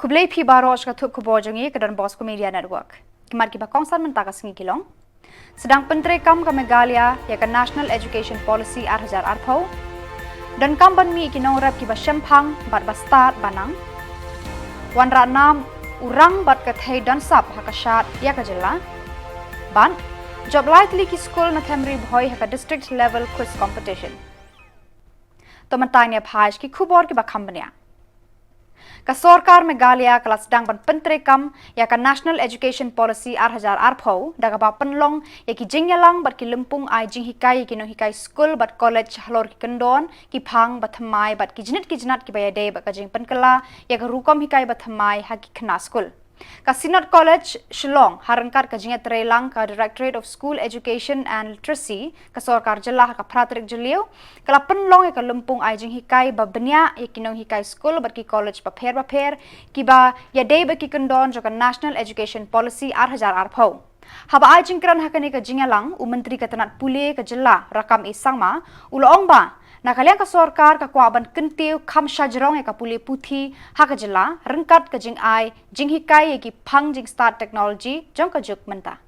Kublai pi baros ka thuk khubor jongi ke dan Bosco Media Network. Kimar ki bakong san men takas ngi kilong. Sedang Menteri Kam ka Meghalaya ya ka National Education Policy 2024 dan kam ban mi kinong rap ki ba shempang bat ba start banang. Wan ra nam urang bat ka thai dan sap ha ka shat ya ka jilla. Ban job likely ki school na thamri bhoi ha ka district level quiz competition. To mentanya phaj ki khubor ki ba khambania. Ka Sarkar Meghalaya kelas sedang ban Menteri Kam ya ka National Education Policy 2024 daga ba penlong ya ki jingyalang bat ki lempung ai jing hikai ki no hikai school bat college halor ki kendon ki phang bat thamai bat ki jinat ki bayade ba ka jing penkala ya ka rukom hikai bat thamai ha ki khna school. Khasinews College Shillong harangkat ka jingat relang ka Directorate of School Education and Literacy ka Sarkar Jylla ka Pratrik jylliew kala penlong ya ka lempung ai jing hikai ba benya ya kinong hikai school bat ki college ba pher ki ba ya dei ba ki kendon jo ka National Education Policy 2024 haba ai jing kran hakane ka jingalang u menteri ka tanat pule ka jylla rakam isangma ulong ba Nakaliang ka Sarkar ka kwaban kentiu kham shajrong ya ka puli puthi ha ka jylla rengkat ka jing ai jing hikai ya ki phang jing start technology jong ka juk menta.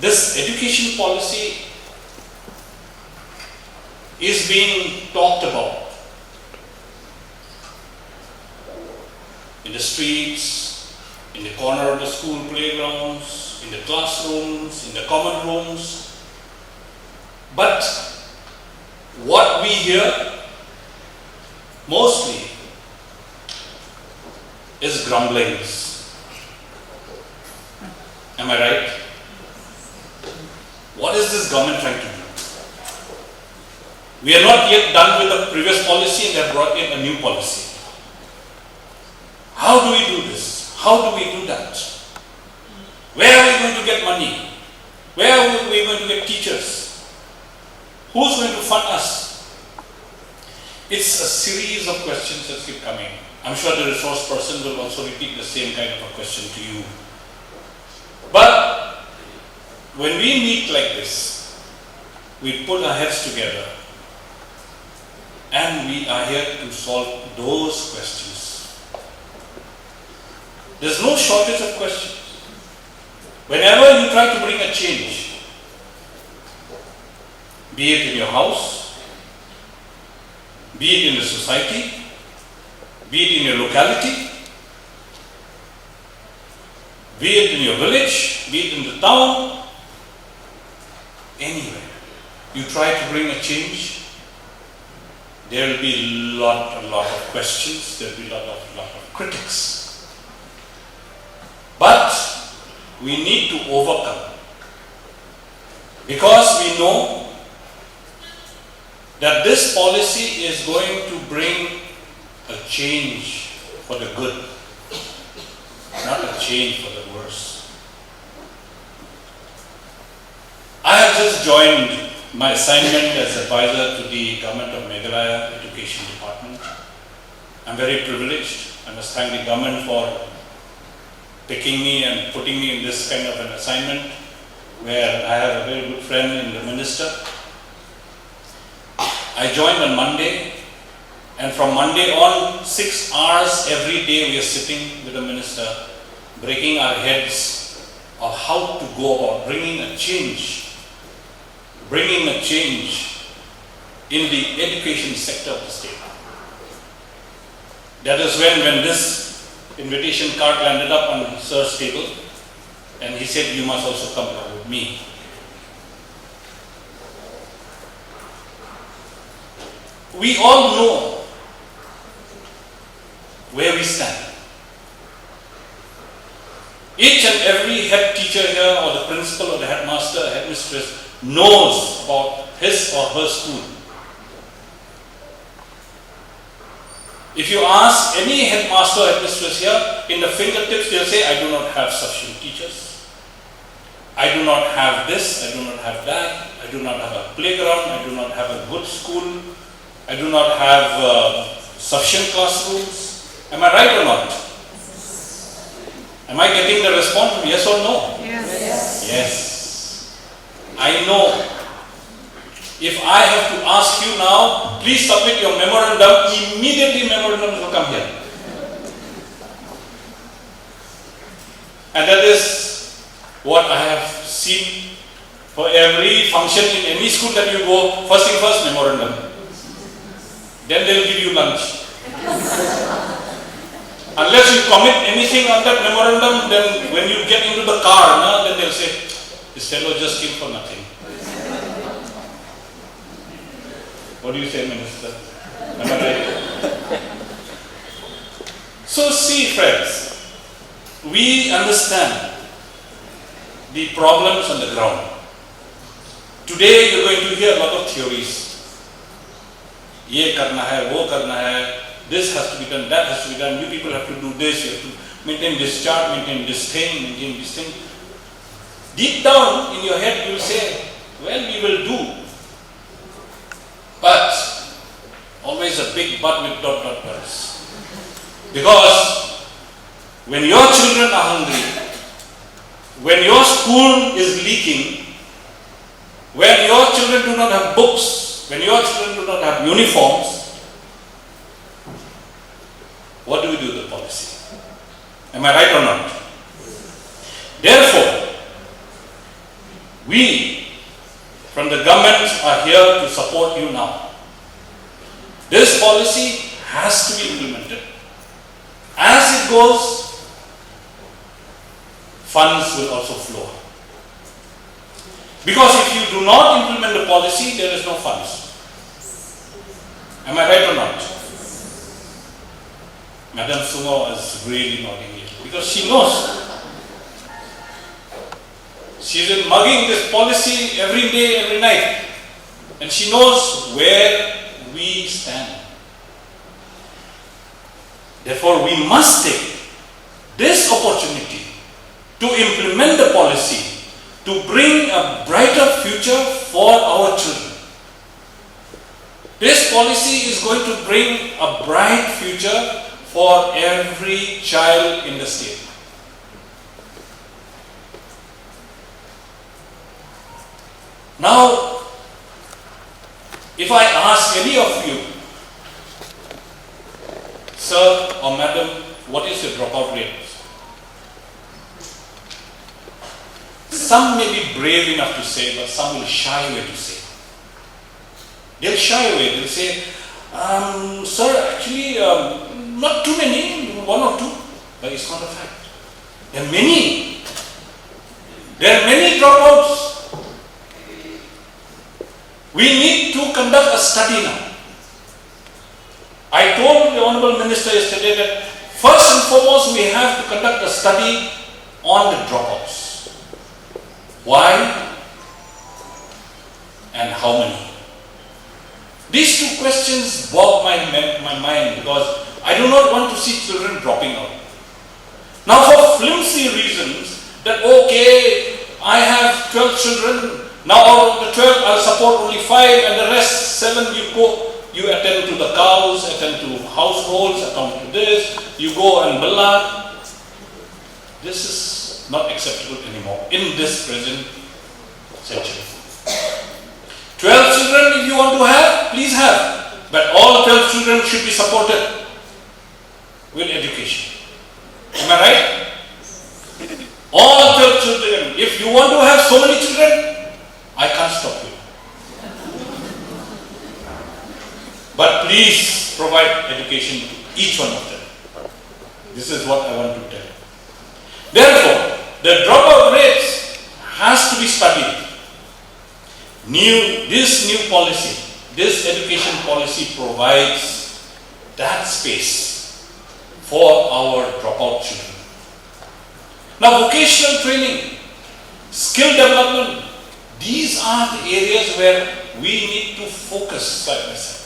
This education policy is being talked about in the streets, in the corner of the school playgrounds, in the classrooms, in the common rooms. But what we hear mostly is grumblings. Am I right? What is this government trying to do? We are not yet done with the previous policy and they have brought in a new policy. How do we do this? How do we do that? Where are we going to get money? Where are we going to get teachers? Who's going to fund us? It's a series of questions that keep coming. I'm sure the resource person will also repeat the same kind of a question to you. But when we meet like this, we put our heads together and we are here to solve those questions. There's no shortage of questions. Whenever you try to bring a change, be it in your house, be it in the society, be it in your locality, be it in your village, be it in the town, anywhere, you try to bring a change, there will be a lot of questions, there will be a lot of critics. But we need to overcome, because we know that this policy is going to bring a change for the good, not a change for the worse. I have just joined my assignment as advisor to the government of Meghalaya Education Department. I'm very privileged. I must thank the government for picking me and putting me in this kind of an assignment where I have a very good friend in the minister. I joined on Monday, and from Monday on, 6 hours every day we are sitting with the minister, breaking our heads of how to go about bringing a change in the education sector of the state. That is when this invitation card landed up on Sir's table, and he said, "You must also come along with me." We all know where we stand. Each and every head teacher here, or the principal, or the headmaster, or headmistress knows about his or her school. If you ask any headmaster or headmistress here, in the fingertips they'll say, "I do not have sufficient teachers. I do not have this, I do not have that, I do not have a playground, I do not have a good school, I do not have sufficient classrooms." Am I right or not? Am I getting the response? Yes or no? Yes. Yes. I know If I have to ask you now, please submit your memorandum, immediately memorandums will come here. And that is what I have seen for every function in any school that you go. First thing first, memorandum. Then they will give you lunch. Unless you commit anything on that memorandum, then when you get into the car, then they'll say, this fellow just came for nothing. What do you say, Minister? Am I right? So see, friends, we understand the problems on the ground. Today you're going to hear a lot of theories. Ye karna hai, wo karna hai, this has to be done, that has to be done, you people have to do this, you have to maintain this chart, maintain this thing, maintain this thing. Deep down in your head you will say, well, we will do. But, always a big but with dots. Because, when your children are hungry, when your school is leaking, when your children do not have books, when your children do not have uniforms, what do we do with the policy? Am I right or not? Therefore, we from the government are here to support you now. This policy has to be implemented. As it goes, funds will also flow. Because if you do not implement the policy, there is no funds. Am I right or not? Madam Sumo is really nodding here because she knows. She's been mugging this policy every day, every night. And she knows where we stand. Therefore, we must take this opportunity to implement the policy to bring a brighter future for our children. This policy is going to bring a bright future for every child in the state. Now, if I ask any of you, sir or madam, what is your dropout rate? Some may be brave enough to say, but some will shy away to say. They'll shy away. They'll say, sir, actually, not too many, one or two, but it's not a fact. There are many. There are many dropouts. We need to conduct a study now. I told the Honorable Minister yesterday that first and foremost we have to conduct a study on the dropouts. Why and how many? These two questions bog my mind because I do not want to see children dropping out. Now for flimsy reasons that okay, I have 12 children, now out of the 12 I'll support only 5 and the rest 7 you attend to the cows, attend to households, attend to this, you go and ballad. This is not acceptable anymore in this present century. 12 children if you want to have, please have. But all 12 children should be supported with education. Am I right? All 12 children. If you want to have so many children, I can't stop you. But please provide education to each one of them. This is what I want to tell you. Therefore, the dropout rates has to be studied. This new policy, this education policy provides that space for our dropout children. Now, vocational training, skill development, these are the areas where we need to focus side by side.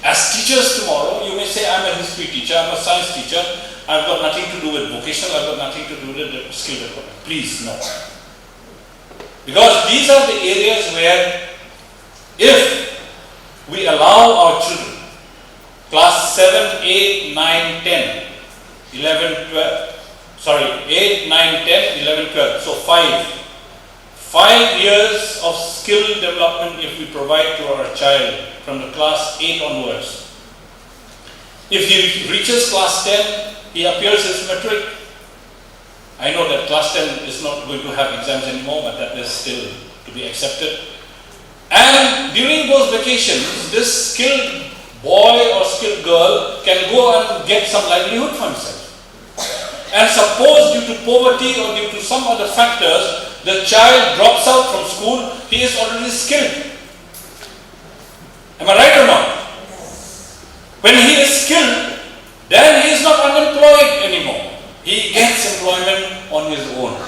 As teachers tomorrow, you may say, I'm a history teacher, I'm a science teacher, I've got nothing to do with vocational, I've got nothing to do with skill development. Please, no. Because these are the areas where if we allow our children, class 7, 8, 9, 10, 11, 12, sorry, 8, 9, 10, 11, 12, so 5 years of skill development if we provide to our child from the class 8 onwards. If he reaches class 10, he appears his matric. I know that class 10 is not going to have exams anymore, but that is still to be accepted. And during those vacations, this skilled boy or skilled girl can go and get some livelihood for himself. And suppose due to poverty or due to some other factors, the child drops out from school, he is already skilled. Am I right or not? When he is skilled, then he is not unemployed anymore. He gets employment on his own.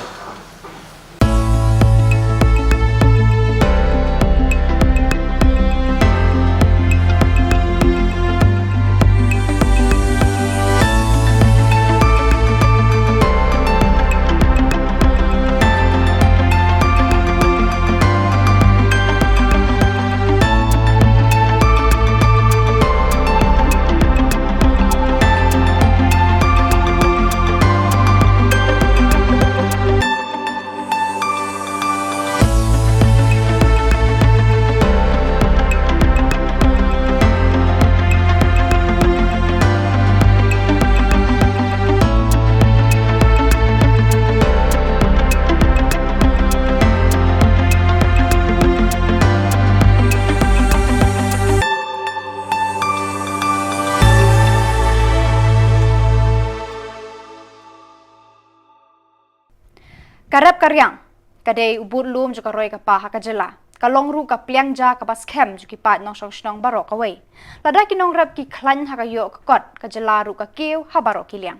Karep karyang, kadai ubur lum juga roy kapah hakajela. Kalong ru ka pliang ja ka bas kem juki pat nong song barok away. Lada ki nong rap ki klan hakayo ka kot kajela ru ka kiu habaro kiliang.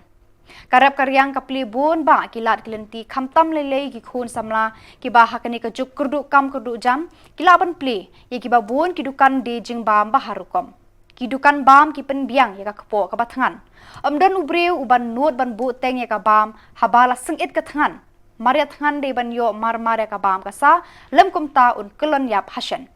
Karep karyang ka pli bun ba kilat kilenti khamtam lele ki khun samla ki ba hakani ka juk kurdu kam kurdu jam kila ban pli ye ki ba bun ki dukan de jing bam ba harukom. Ki dukan bam ki pen biang ye ka kpo ka bathangan. Amdan ubreu uban nuot ban bu teng ye ka bam habala sengit ka thangan. Maria thangan de ban yo mar ka bam kasa lem kumta un kelon yap hasan.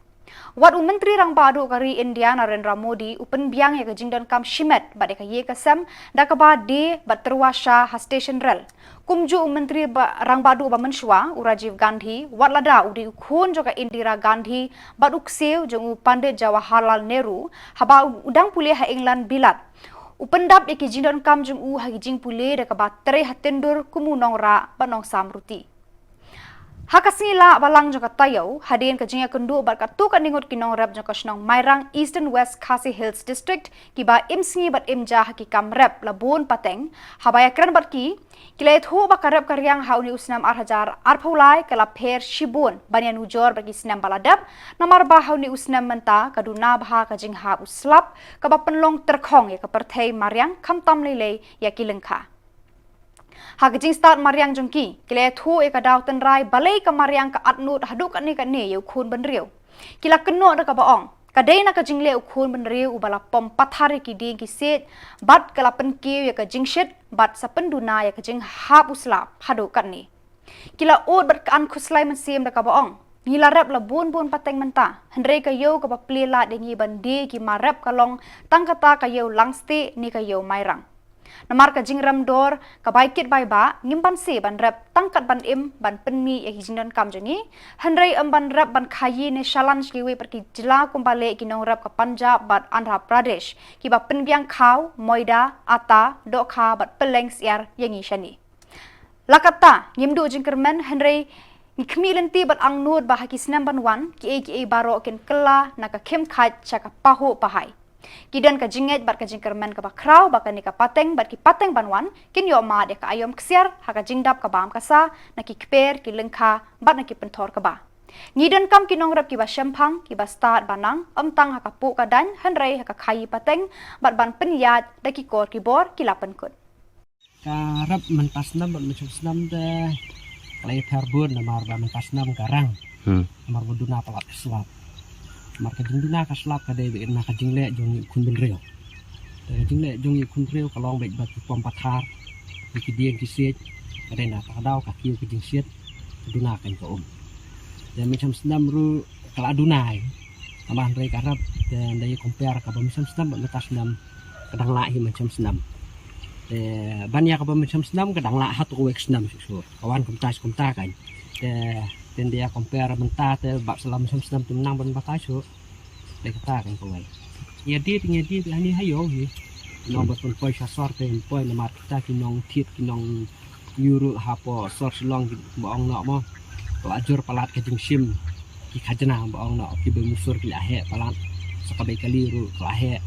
Wat menteri rang badu kari India Narendra Modi upen biang ya kejingdan kam shimet bade ka ye kasam da ka ba de bat terwasha ha station rel. Kumju menteri rang badu ba menshwa Rajiv Gandhi wat lada udi khun joka Indira Gandhi bat ukseu jong Pandit Jawaharlal Nehru haba udang pulih ha England bilat. Upendap iki jingdan kam jung ha jing pulih da ka ba tere hatendur kumunong ra banong samruti. Hakasila balang joka tayo hadin ka jinga kundu bat ka tu ka ningot kinong rap joka snong Mairang Eastern West Khasi Hills District ki ba imsingi bat imja ki kam rap labun pateng habaya kran bat ki kilai thu ba karap karyang hauni usnam 8000 arphaulai kala pher shibun banyan ujor bagi snam baladap namar ba hauni usnam menta kaduna bha ka jingha uslap ka ba penlong terkhong ya ka perthei maryang khamtam lele ya kilengkha. Hagajing start Mariang jongki, kila thu eka daw tenrai balai ka Mariang ka atnut haduk ani ka ne yu khun benriu. Kila keno da ka baong, kadai na ka jingle u khun benriu u bala pom pathari ki ding ki set, bat kala pen kiu ya ka jingshit, bat sa penduna ya ka jing hap uslap haduk ka ni. Kila od bat ka an khuslai mensim da ka baong. Ngila rap la bun pateng menta, hendrei ka yo ka ba plela dengi bandi ki marap kalong tangkata ka yo langste ni ka yo Mairang. Namar ka jingram dor ka baikit bai ba ngimban se ban rap tangkat ban im ban penmi ya hijindan kam jangi handrai ban rap ban khayi ne challenge ki we perki jila kumbale ki nong rap ka Punjab bat Andhra Pradesh ki ba penbiang khau moida ata dokha bat peleng siar yangi shani lakata ngimdu jingkermen handrai ngkmilenti bat angnut ba haki snam ban wan ki baro ken kela naka khem khat chaka pahu pahai Kidan ka jinget bat ka jingkermen ka bakraw baka ni ka pateng bat ki pateng banwan kin yo ma de ka ayom ksiar ha ka jingdap ka bam kasa na ki kper ki lengkha bat na ki penthor ka ba Ngidan kam kinong rap ki ba shempang ki ba start banang amtang ha ka pu ka dan hanrei ha ka khayi pateng bat ban penyat da ki kor ki bor ki lapan kut ka rap mentasnam bat mensusnam de klai tharbun namar ba mentasnam garang namar buduna palat slap marka jingduna ka slap ka de na ka jingle jong kun benreo de jingle jong kun reo ka long bek bat pom pathar ki dien ki set ka de na ka daw ka kiu ki jing set duna kan ko de macam snam ru kala dunai aman rei ka rap de dai compare ka ba macam snam bat metasnam kadang la hi macam snam de banyak ka ba macam snam kadang la hatu wek snam sur kawan kumta kan de dan dia compare mentah te bab selam senam menang ban bakai su dia kata kan koi ya dia ni hayo hi nomor pun sasar te poi nama kita kinong tit kinong yuru hapo sor Shillong baong nak mo ajur palat ke jingsim ki khajana baong nak ki bemusur ki ahe palat sakabai kali ru ahe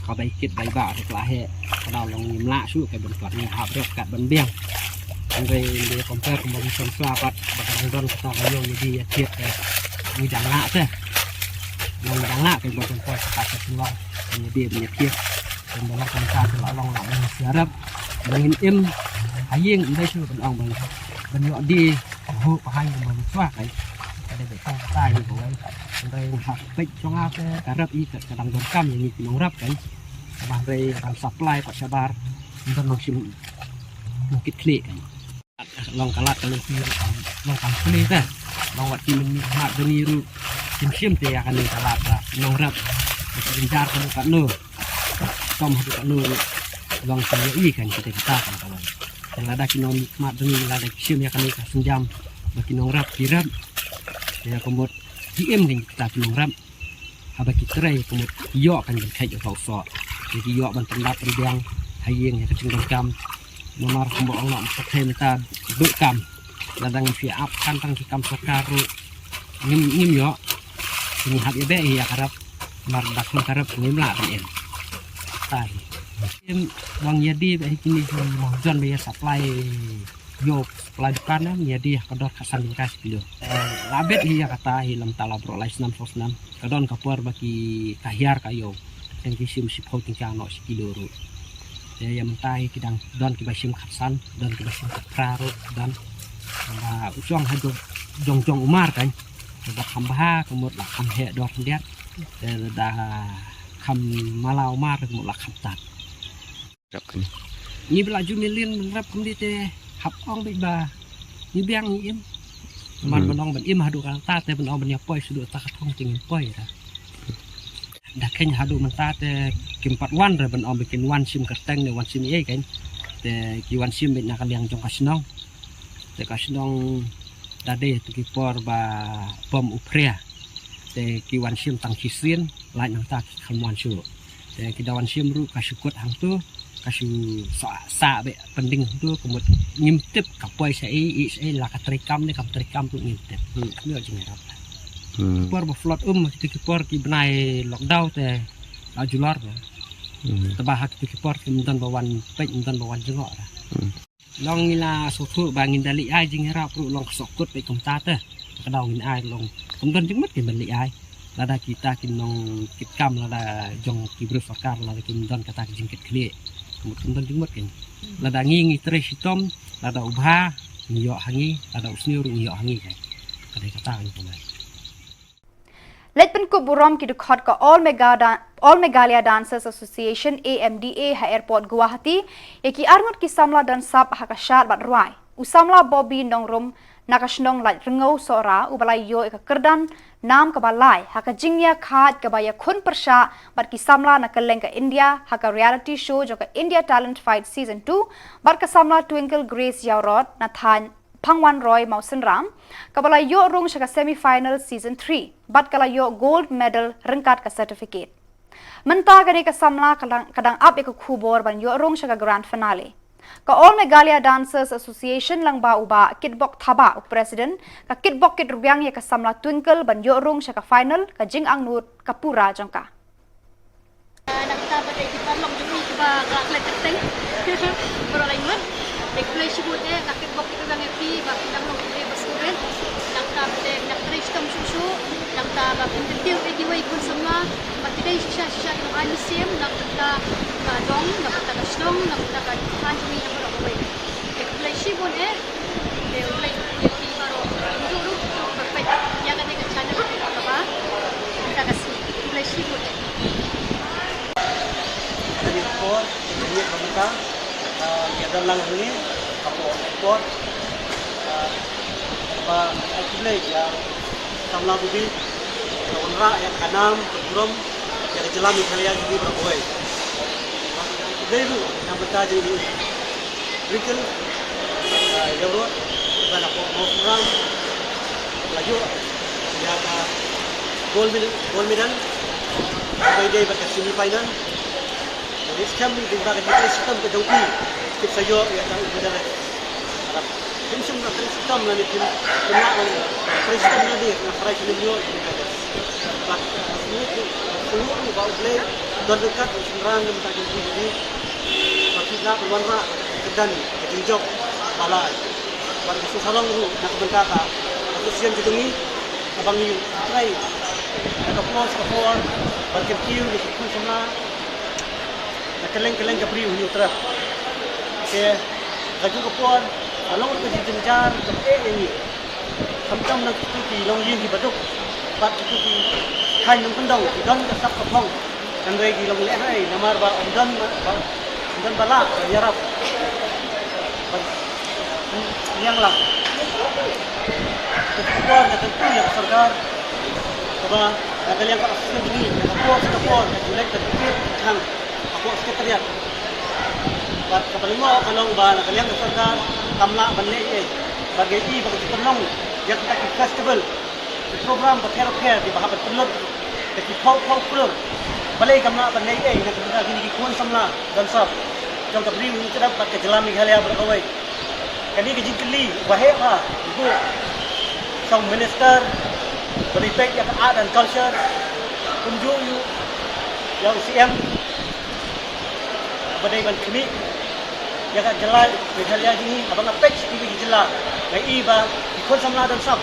sakabai kit bai ba ahe kalau long mla su ke ben pat ni hap rek kat ben biang Andre dia compare kembali selapat bakal don kita kayo jadi ya tit ni danga te long danga ke bon poi kata Shillong jadi punya tit dan dalam komentar long nak siarap bangin im hayeng indai su ben ong ben yo di ho hai men swa kai ada betul tai ko ai ndai hak pek chong ate karap I kadang don kam ni kinong rap kan bahre kan supply pak sabar ndon long sim mungkin klik kan long kalat kalau long kan klik ta long wat ki men mak deni ru sim te akan ni kalat nong rap benjar kan kat no tom kat no long sini kan kita kan kawan dan lada kinong mak deni lada sim ya kan ni senjam bagi nong rap kirap ya komod DM kan kita kinong rap aba kitrai komod yo kan kai yo so jadi yo ban tendap riang hayeng ya kecing kam nomor kombo Allah pakai ta bekam ladang fi up kan tang ki kam sakaru ngim yo ini hab ya be ya karap mar dak karap ngim la en tai em bang yadi be kini mo jon be supply yo pelajaran jadi kador kasan kas kilo labet hiya kata hilam tala bro lais 6 kadon kapur bagi kahiar kayo yang kisim sip ho tingkang no kilo ru ya mentai kidang don kibasim khasan don kibasim praro dan usong hado jong umar kan dak hamba kemut lak ham he dor dia dah kam malau umar kemut lak khatat ni belaju milin rap kendi te hap ong be ba ni biang ni im man benong ben im hadu kan ta te benong ben ya poi sudu ta thong ting poi ra dah kenya hadu menta te kimpat wan re benong bikin wan sim kerteng ne wan sim kan te ki wan sim ben nak liang jong kasinong te kasinong dade tu ki por ba pom uprea te ki wan sim tang kisien lai nang ta khalwan su te ki dawan sim ru kasukut hang tu kasu sa be penting tu kemut ngimtip kapoi sai la katrikam ni katrikam tu ngimtip ni jing rap por ba flot ki por ki benai lockdown te la jular ba tabah ki por ki mdan bawan pek mdan bawan jengok ra long ila so thu ba ngin dali ai jing rap ru long sokut pe kom ta te kadau ngin ai long mdan jengmat ki bali ai lada kita kinong kitkam lada jong ki bru fakar lada ki mdan kata jingkit kli kemudian jengmat kan lada ngingi tres hitom lada ubha ngiyo hangi lada usniur ngiyo hangi kan kadai kata kan pun Letpen KHUBOR ki dukhot ka All Meghalaya Dancers Association AMDA ha airport Guwahati yaki arngot ki samla dan sab ha ka shat bat ruai usamla Bobby nongrum nakashnong lai rengau sora ubalai yo ka kerdan nam ka balai ha ka jingya khat ka baya khun persha bat ki samla na kaleng ka India ha ka reality show jo ka India Talent Fight season 2 bat ka samla Twinkle Grace Yaurot na than Phangwan Roy Mausen Ram kabala yo rung shaka semi final season 3 bat kala yo gold medal rengkat ka certificate menta gane ka samla kadang up ek KHUBOR ban yo rung shaka grand finale ka All Meghalaya Dancers Association lang ba uba kitbok thaba president ka kitbok kit rubyang ya ka samla Twinkle ban yo rung shaka final ka jing ang nut ka pura jangka nakita ba tayo kiparlong jumi ba gaklet teng pero lain man play shibut ka kitbok kit rubyang fi ba kinang long play baskuren nakita ba tayo naktrace tam susu nakita ba pintil anyway kun semua matidai sisa ng alisim nakita ka dong nakita ka Shillong nakita ka hanjumi yang berapa play shibut play fi baro juru perfect yang ada ka channel apa ba kita kasih play shibut ekspor ini pemerintah ya dalam ini apa ekspor apa akilai ya samla budi onra ya kanam kurum ya jalan Meghalaya ini berboy dulu yang bertaja ini Twinkle ya bro dan apa program laju ya ka gold medal by day ba semi final jadi scam ni ba ka sistem ke dongki kit sayo ya ka medal harap pensum na sistem na ni kena sistem na dia na price ni yo ba seluruh ba play dan dekat serang dan tak jadi tapi nak warna kedan ketinjok balai bagi susalang ru nak bentaka asosian jedungi abang ni try nak close ke for bagi kiu ni pun semua nak keleng ke priu ni utra ke laju ke for kalau ke jenjar ke ini samcam nak tu long yin di baduk pat tu di hai nang pendong don ke sak ke phong dan regi long le hai namar ba dan bala yarap yang lah ketua dan tentu yang sergar coba ada yang asisten ini kapor jelek dan kecil hang aku sekretariat buat kepelima kalau ba nak yang sergar kamla banle bagi penolong yang kita festival program berker di bahasa penolong di pau balai kamla banle nak kita gini kuan samla dan sab jong kabri ni cerap pakai jelam Meghalaya berkawai kani ke jingkeli wahai ha ibu sang minister beripek yang art and culture kunjung you yang CM badai ban kini yang jelas Meghalaya ini abang apek ibu jelas ngai ba ikon samla dan sab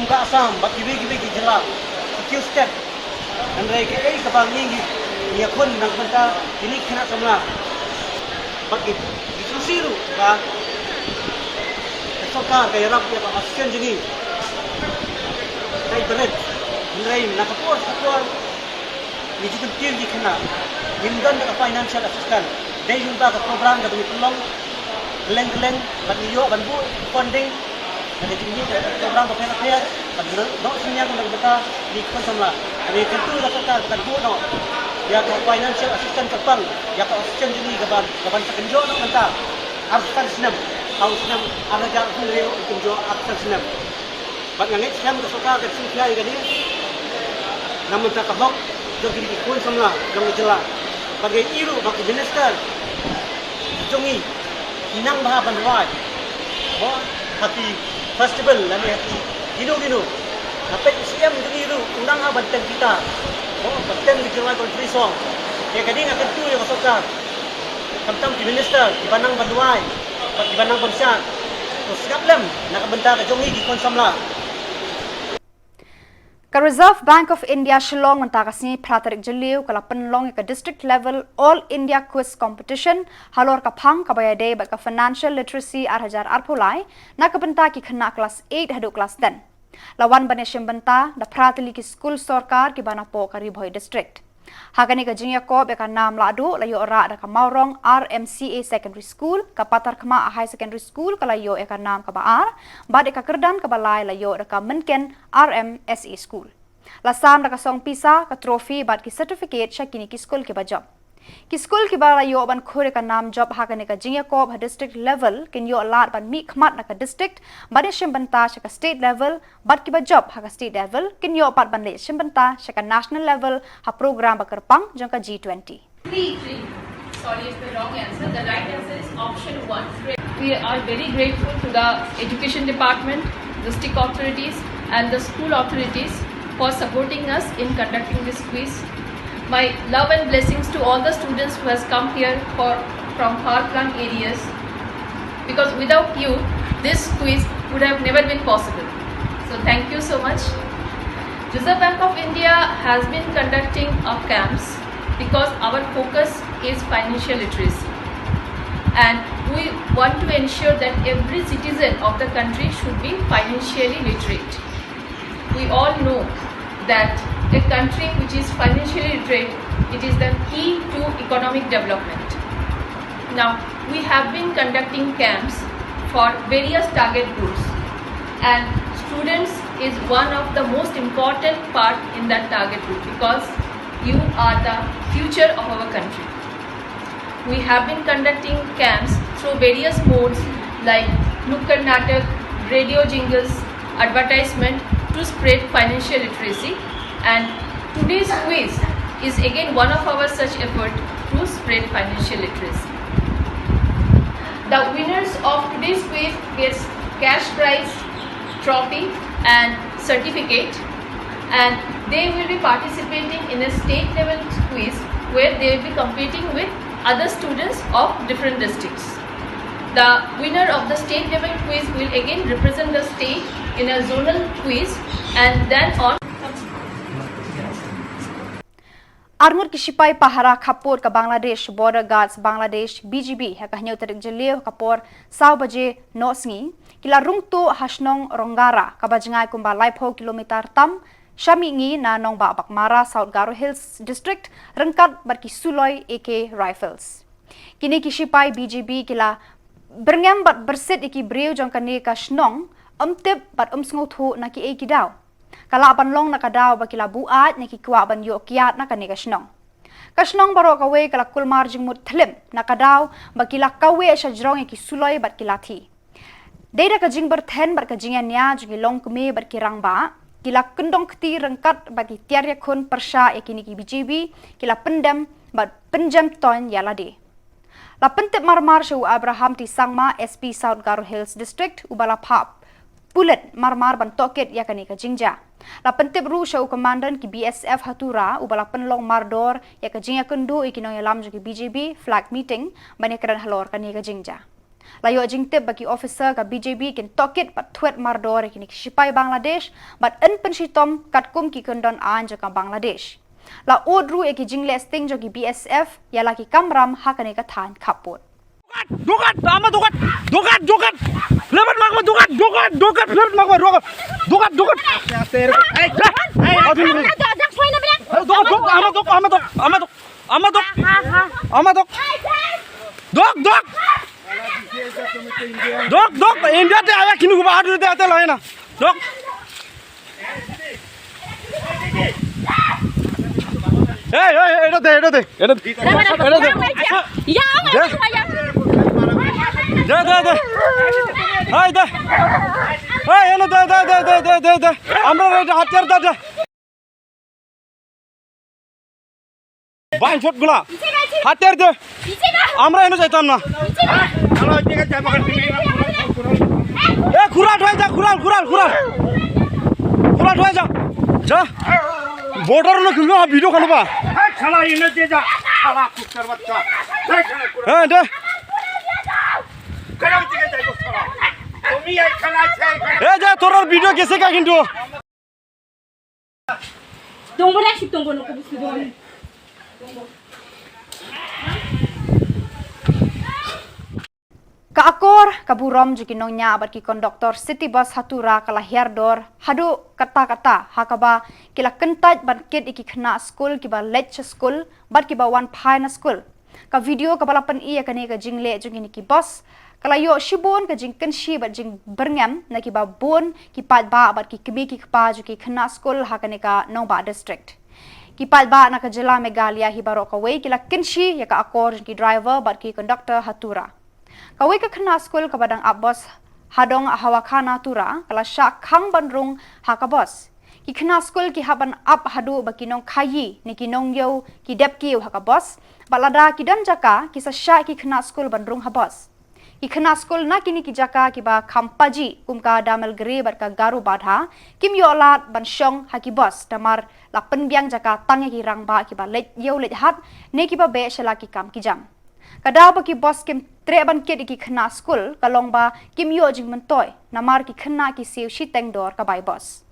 ka asam bak ibu jelas few step dan rai ke kabang ni ia pun nak benta ini kena samla bagi disusiru ba sokar kay rap ya asisten jini kay benet nilai nak kapor ni jitu tiang di kena hindan ka financial assistance dai yung ba ka program da bagi tolong geleng ban iyo ban bu funding ada jini program ba kaya kaya ban no sinya ka beta di kon samla ani tentu da ka kan bu no ya ka financial assistance kapang ya ka assistant jini gaban sekenjo no menta arsan senam haus senam ada jak hulio kenjo arsan senam bak ngit senam ka soka ka sinfia ga ni namun tak kabok jo gini kun samla jong jela bagi iru bagi minister jongi inang baha banwai bo happy festival lani hati gino sampai siam jongi iru undang ha banten kita oh banten di jela country song ya kading akan tu ya soka kamtam di minister di banang banwai di banang bangsa terus siap nak benta ka jongi di kon samla Ka Reserve Bank of India Shillong mentakasni pratarik jylliew kala penlong ka district level All India Quiz Competition halor ka phang ka bayade ba ka financial literacy arhajar arpulai na ka benta ki khana class 8 hadu class 10 lawan baneshim benta da pratili ki school sarkar ki bana po ka ribhoi district Hakani ka jingya ko be ka nam ladu layo ora da ka Maurong RMCA Secondary School ka Patar Khma High Secondary School ka layo e ka nam ka baar bad e ka kerdan ka balai layo da ka Menken RMSA School lasam da ka song pisa ka trophy bad ki certificate shakini ki school ki ba job ki school ki ba layo ban khore ka nam job hakani ka jingya ko ha district level kin yo lat ban mi khmat na ka district bad shim banta ka state level bad ki ba job ha ka state level kin yo pat ban le shim banta ka national level ha program ba karpang jong ka G20 Sorry, it's the wrong answer. The right answer is option 1. We are very grateful to the Education Department, district authorities and the school authorities for supporting us in conducting this quiz. My love and blessings to all the students who has come here from far-flung areas, because without you, this quiz would have never been possible. So thank you so much. Reserve Bank of India has been conducting our camps because our focus is financial literacy, and we want to ensure that every citizen of the country should be financially literate. We all know that a country which is financially literate, it is the key to economic development. Now, we have been conducting camps for various target groups, and students is one of the most important part in that target group, because you are the future of our country. We have been conducting camps through various modes like Nukkad Natak, radio jingles, advertisement to spread financial literacy, and today's quiz is again one of our such effort to spread financial literacy. The winners of today's quiz gets cash prize, trophy and certificate, and they will be participating in a state level quiz where they will be competing with other students of different districts. The winner of the state level quiz will again represent the state in a zonal quiz, and then on Armur ki sipai pahara khapor ka Bangladesh Border Guards Bangladesh BGB ha ka hneu tarik jylliew kapor 9 baje no sngi kila rungtu hasnong ronggara ka bajangai kumba laipho kilometer tam Shami ngi na nong ba Bakmara South Garo Hills District rengkat barki suloi AK Rifles. Kini ki sipai BGB kila berngam bat bersit iki breu jong kani ka snong amtip bat sngotu na ki eki daw. Kala apan long nakadaw bakila buat na ki kwa ban yo kiat na kani ka snong. Ka snong baro kawe kala kulmar jing mut thlem nakadaw bakila kawe sa jrong iki suloi bat kilati. Deida ka jing berthen bat ka jinganya jing long kume bat kirang ba kila kendong kti rengkat bagi tiarya kun persya yakini ki BGB kila pendam bat penjam ton yalade. La pentip marmar shu Abraham ti sangma SP South Garo Hills District ubala pap pulet marmar ban toket yakani ka jingja. La pentip ru shu komandan ki BSF hatura ubala penlong mardor yak jingya kundu ikinong yalam ki BGB flag meeting bani keran halor kani ka jingja. Layo jingtip bagi officer ka BJB kin tokit pat thuet mardor kini sipai Bangladesh bat en pensitom katkum ki kondon an joka Bangladesh. La odru eki jingle sting jogi BSF yala ki kamram hakane ka than khapot. Dokat ama dokat lebat magma dokat lebat magma dokat Dok, India te aya kini gua adu te ate lain na. Dok. Hey, edo te. Ya, Hai de. Hey, eno de. Amra re hatyar da. Bain shot gula. Hatyar de. Amra eno jaitam na. खुराट हो जा बॉर्डर में क्यों वीडियो खाने बा खाला इन्हें दे जा खाला कुकर बच्चा हां दे करा के जाई को खाला तुम ही खाला छे ए जा तोर वीडियो कैसे का किंतु Tunggu dah, tunggu nak habis dulu. Ka akor kaburom juki nongnya abat ki konduktor city bus hatura kala hiardor hadu kata hakaba kila kentaj ban kid iki khna school ki ba lech school bat ki ba one phina school ka video ka balapan iya kane ka jingle juki ni ki bus kala yo shibon ka jing kenshi bat jing berngam na ki ba bon ki pat ba bat ki kemi ki pa juki khna school hakane ka nongba district ki pat ba na ka jilla Meghalaya hi baro ka we kila kenshi ya ka akor ki driver bat ki conductor hatura Kawai ka kena school ka badang abos hadong hawakana tura kala syak khang bandrung hakabos. Ki kena school ki haban up hadu bakinong khayi ni kinong yo ki depki hakabos balada ki dan jaka ki sa syak ki kena school bandrung habos. Ki kena school na kini ki jaka ki ba khampaji kumka damel gre bar ka garu badha kim yo lat ban shong hakibos damar la penbiang jaka tangya ki rang ba ki ba let yo let hat ne ki ba be shala ki kam ki jam. Kada baki bos kim treban kid ki khna school kalong ba kim yo jing mentoy namar ki khna ki siu shi teng dor ka bai bos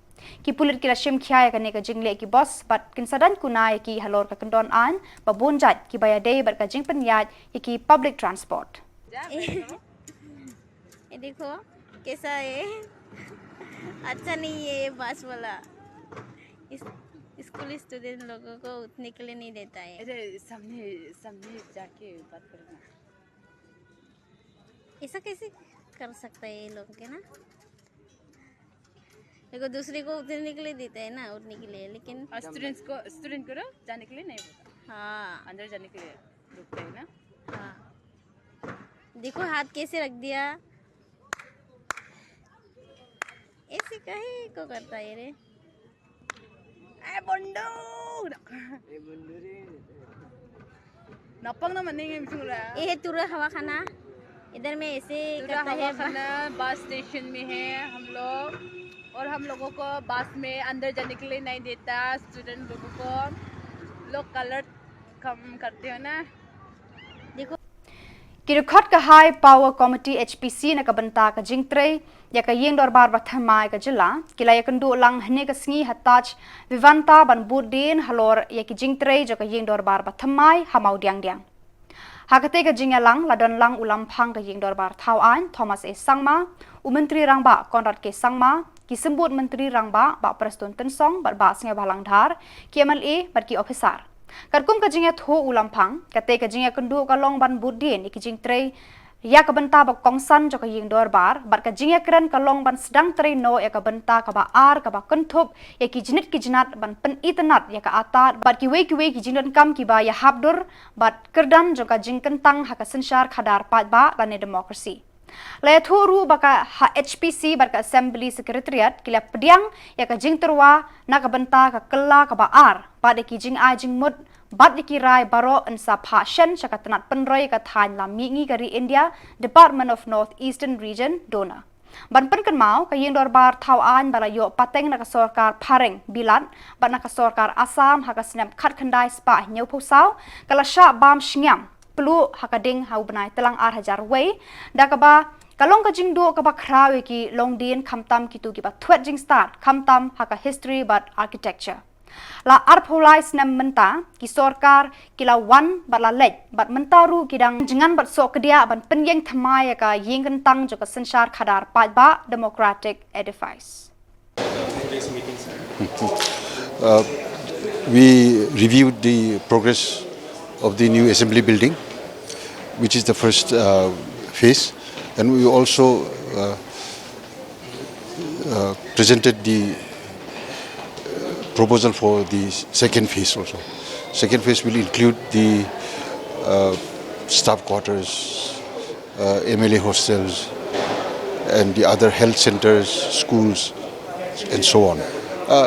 ki pulit ki rashim khya ka ne ka jingle ki bos bat kin sadan kuna ki halor ka kandon an ba bonjat ki baya day bar ka jing penyat ki public transport ये देखो कैसा है अच्छा नहीं है ये बस वाला स्कूल स्टूडेंट लोगों को उठने के लिए नहीं देता है सामने जाके बात करना ऐसा कैसे कर सकता है ये लोग के ना देखो दूसरे को उतरने के लिए देता है ना उठने के लिए लेकिन स्टूडेंट को जाने के लिए नहीं बोलता हाँ अंदर जाने के लिए रुकते हैं ना हाँ देखो हाथ कैसे रख दिया ऐसे कहीं को करता है रे नपंग ना मनेंगे मिसुरा ये तुरा हवा खाना इधर में ऐसे पूरा करता हवा है खाना बस स्टेशन में है हम लोग और हम लोगों को बस में अंदर जाने के लिए नहीं देता स्टूडेंट लोगों को लोग कलर कम करते हो ना Kirukhat ka High Power Committee HPC na kabanta ka jingtre ya ka yeng dorbar bathamai ka jilla kila ya kendu lang hne ka sngi hatach vivanta ban budin halor ya ki jingtre jo ka yeng dorbar bathamai hamau diang diang hakate ka jingya lang ladon lang ulam phang ka yeng dorbar thau an Thomas A Sangma umentri rangba Konrad K Sangma ki sembut menteri rangba ba Preston Tensong ba ba singa balang dhar ki MLA bar ki officer Karkum kajingya tho ulam phang kate kajingya kundu ka long ban budin ikijing trei ya ka banta ba kongsan jo ka ying dorbar bar kajingya kran ka long ban sedang trei no ya ka banta ka ba ar ka ba kuntup ya ki jinat ban pen itanat ya ka atat bar ki we ki jingdan kam ki ba ya habdur bat kerdan jo ka jing kentang ha ka sensyar khadar pat ba lane demokrasi Laya thuru baka HPC barka Assembly Secretariat kila pediang ya ka jing terwa na ka banta ka kela ka ba ar ba de ki jing ai jing mud bat de ki rai baro an sa phashan saka tanat penroi ka than la mi ngi kari India Department of North Eastern Region dona ban pen kan mau ka ying dorbar thau an bala yo pateng na ka sarkar phareng bilan ba na ka sarkar Assam ha ka snap khat khandai spa nyau phosau kala sha bam shnyam Pelu hakading hau benai telang 8,000 wei dakaba kalong ka jingdo ka ba khrawe ki longdin khamtam ki tu ki ba thwet jing start khamtam haka history but architecture la arpholai snam menta ki sarkar kila wan bat la lej bat mentaru kidang jingan bat sok kedia ban penyeng thamai ka ying kentang jo ka sensyar khadar pat ba democratic edifice we reviewed the progress of the new assembly building, which is the first phase, and we also presented the proposal for the second phase also. Second phase will include the staff quarters, MLA hostels, and the other health centers, schools, and so on.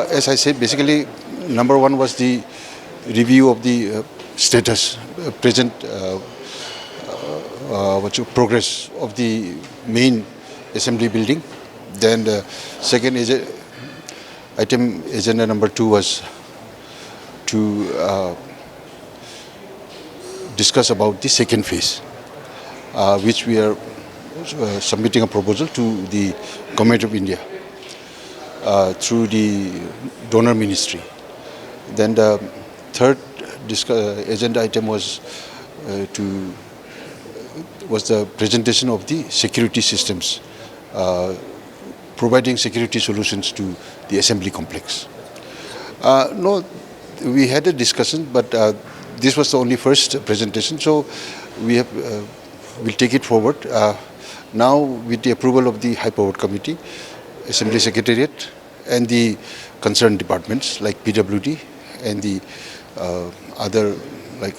As I said, basically, number one was the review of the status, present progress of the main assembly building. Then the second item, agenda number 2, was to discuss about the second phase, which we are submitting a proposal to the Government of India through the donor ministry. Then the third agenda item was the presentation of the security systems, providing security solutions to the assembly complex. No, we had a discussion, but this was the only first presentation, so we'll take it forward. Now, with the approval of the High Power Committee, Assembly Secretariat, and the concerned departments like PWD and the other like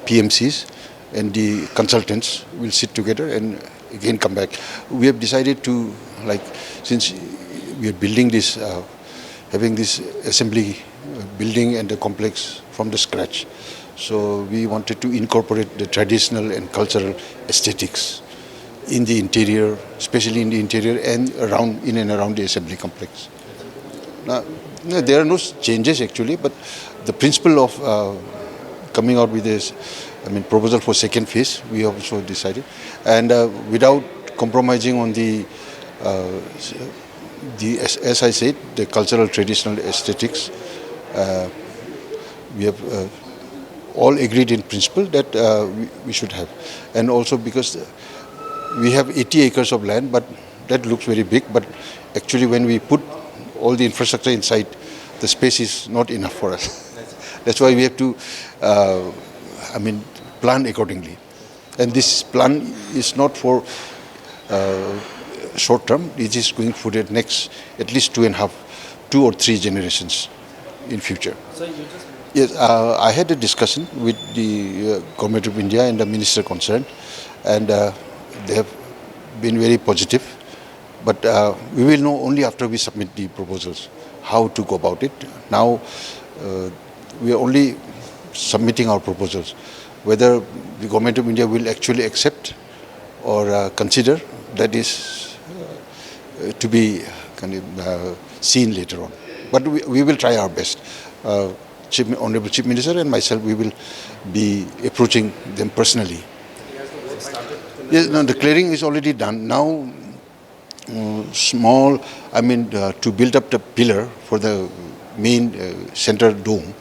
PMCs and the consultants will sit together and again come back. We have decided to, like, since we are building this, having this assembly building and the complex from the scratch, so we wanted to incorporate the traditional and cultural aesthetics in the interior, especially in the interior and in and around the assembly complex. Now, there are no changes actually, but the principle of coming out with this, proposal for second phase, we also decided, and without compromising on the as I said, the cultural traditional aesthetics, we have all agreed in principle that we should have, and also because we have 80 acres of land, but that looks very big, but actually when we put all the infrastructure inside, the space is not enough for us. That's why we have to, plan accordingly. And this plan is not for short term. It is going for the next at least 2 or 3 generations in future. So you just... Yes, I had a discussion with the Government of India and the Minister concerned, and they have been very positive. But we will know only after we submit the proposals how to go about it. Now we are only submitting our proposals. Whether the Government of India will actually accept or consider, that is to be seen later on. But we will try our best. Honorable Chief Minister and myself, we will be approaching them personally. Yes, no, the clearing is already done. Now, small, to build up the pillar for the main center dome,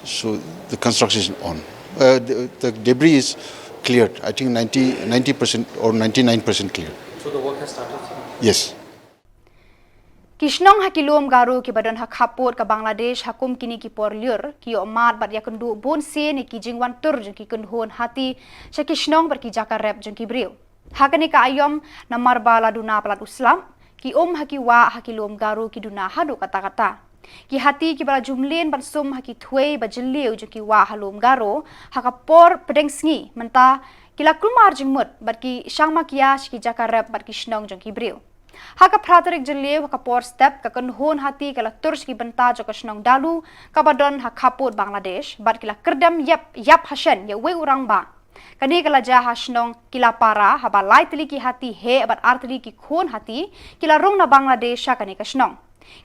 so the construction is on. The debris is cleared. I think 90% or 99% cleared. So the work has started? Yes. Kishnong hakilum garu ki badan hak hapot ka Bangladesh hakum kini ki porliur ki omat bat yakundu bon se ni ki jingwan tur jeng ki kunhon hati sa Kishnong bar ki jaka rep jeng ki briu. Hakani ka ayom na marbala duna palat uslam ki haki wa hakilum garu ki duna hadu kata-kata. Ki hati ki bala jumlin ban sum haki thuei ba jylliew jeng ki wa halum garo hakapor pedeng sngi menta kila kumar jeng mut bat ki shangma kias ki jaka rep bat Kishnong jeng ki briu. Haka praterik jylliew haka por step ka kunhon hati kala turs ki benta jo Kishnong dalu kabadon hakaput Bangladesh bat kila kerdam yap hashen ya we urang ba kani kala ja hasnong kila para haba lai tili ki hati he bat artili ki khon hati kila rong na Bangladesh kani Kishnong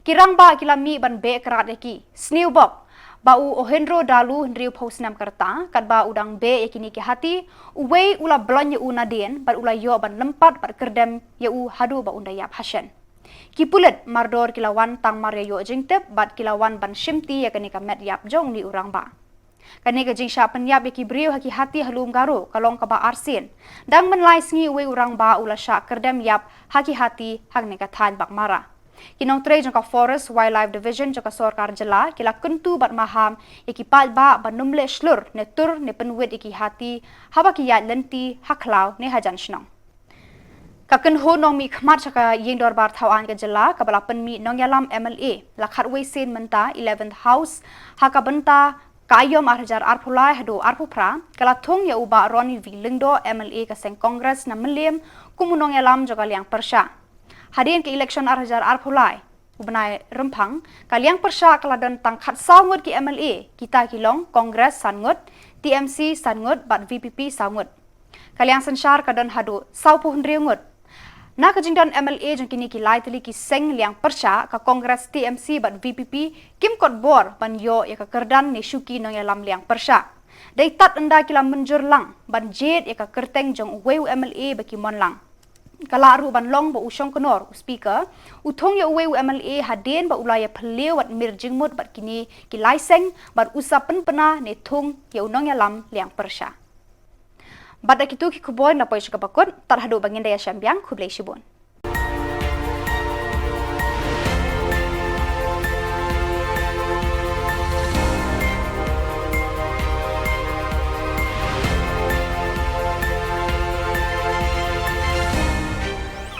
kirang ba kila mi ban be krat ki snew bob ba u ohendro dalu hendriu posnam karta kat ba udang be yakini ki hati uwei ula blonye una den bat ula yo ban lempat bat kerdem ya u hadu ba unda yap hashen kipulet mardor kilawan tang marya yo jingtep bat kilawan ban shimti yakani ka met yap jong ni urang ba kani ka jing sha penyap yaki briu haki hati halum garo kalong ka ba arsin dang menlai sngi uwei urang ba ula sha kerdem yap haki hati hang ne ka than bak mara Kinong tre jangka Forest Wildlife Division jangka Sorkar Jela kila kuntu bat maham iki pal ba banumle slur ne tur ne penwit iki hati haba ki yat lenti haklau ne hajan shnong. Kaken ho nong mi khmat chaka yeng dor bar thawan ka Jela kabala pen mi nong yalam MLA lakhat we sen menta 11th House haka benta kayom arhajar arpulai hado arpupra kala thong ya uba Roni V Lingdo MLA ka seng Congress na melem kumunong yalam joga liang persya. Hadirin ke election arhajar arpulai ubnai rempang kaliang persya kaladan tangkhat sawngut ki MLA kita kilong Kongres sangut TMC sangut bat VPP sawngut kaliang sensar kadan hadu saupuh ndriungut na kajingdan MLA jang kini ki lai tili ki seng liang persya ka Kongres TMC bat VPP kim kot bor ban yo ya ka kerdan ne syuki nong yalam liang persya dai tat enda kila menjur lang ban jet ya ka kerteng jong weu MLA baki mon lang kala aru ban long ba usong konor speaker uthong ya uwe MLA haden ba ulaya phlew wat mir jingmut bat kini ki laiseng bat usapen pena ne thung ya unong ya lam liang persya bat akitu ki khubor na pois ka bakot tar hadu bangin daya syambyang khublei shibon